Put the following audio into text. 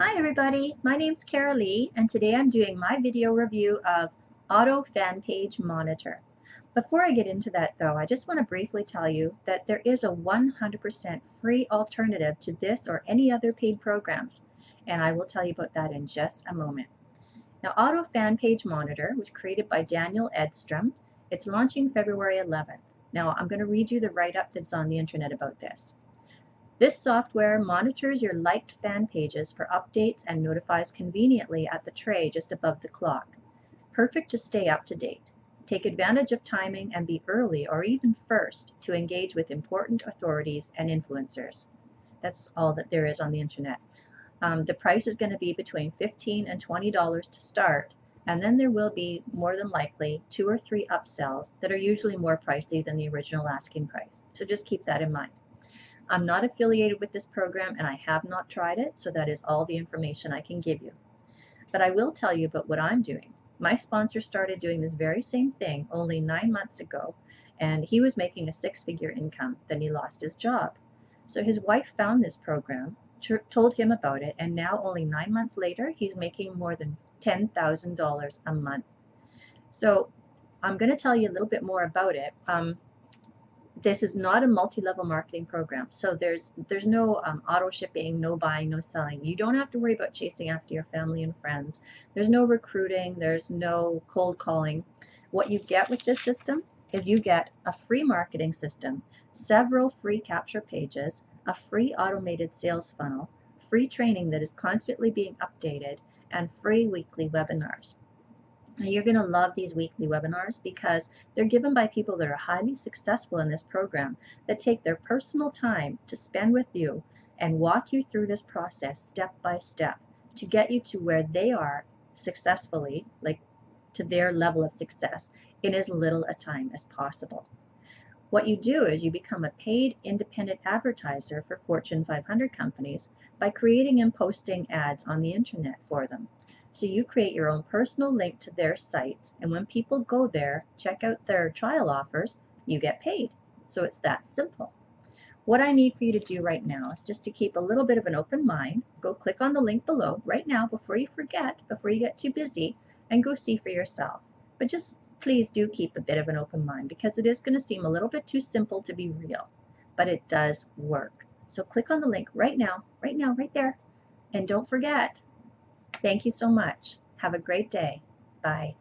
Hi everybody, my name's Kara Lee and today I'm doing my video review of Auto Fan Page Monitor. Before I get into that though, I just want to briefly tell you that there is a 100% free alternative to this or any other paid programs, and I will tell you about that in just a moment. Now, Auto Fan Page Monitor was created by Daniel Edstrom. It's launching February 11th. Now, I'm going to read you the write-up that's on the internet about this. This software monitors your liked fan pages for updates and notifies conveniently at the tray just above the clock. Perfect to stay up to date. Take advantage of timing and be early or even first to engage with important authorities and influencers. That's all that there is on the internet. The price is going to be between $15 and $20 to start, and then there will be more than likely 2 or 3 upsells that are usually more pricey than the original asking price. So just keep that in mind. I'm not affiliated with this program and I have not tried it, so that is all the information I can give you. But I will tell you about what I'm doing. My sponsor started doing this very same thing only 9 months ago, and he was making a 6-figure income. Then he lost his job. So his wife found this program, told him about it, and now only 9 months later, he's making more than $10,000 a month. So I'm going to tell you a little bit more about it. This is not a multi-level marketing program, so there's no auto shipping, no buying, no selling. You don't have to worry about chasing after your family and friends. There's no recruiting, there's no cold calling. What you get with this system is you get a free marketing system, several free capture pages, a free automated sales funnel, free training that is constantly being updated, and free weekly webinars. Now, you're going to love these weekly webinars because they're given by people that are highly successful in this program that take their personal time to spend with you and walk you through this process step by step to get you to where they are successfully, like to their level of success, in as little a time as possible. What you do is you become a paid independent advertiser for Fortune 500 companies by creating and posting ads on the internet for them. So you create your own personal link to their sites, and when people go there, check out their trial offers, you get paid. So it's that simple. What I need for you to do right now is just to keep a little bit of an open mind. Go click on the link below right now before you forget, before you get too busy, and go see for yourself. But just please do keep a bit of an open mind because it is going to seem a little bit too simple to be real, but it does work. So click on the link right now, right there. And don't forget, thank you so much. Have a great day. Bye.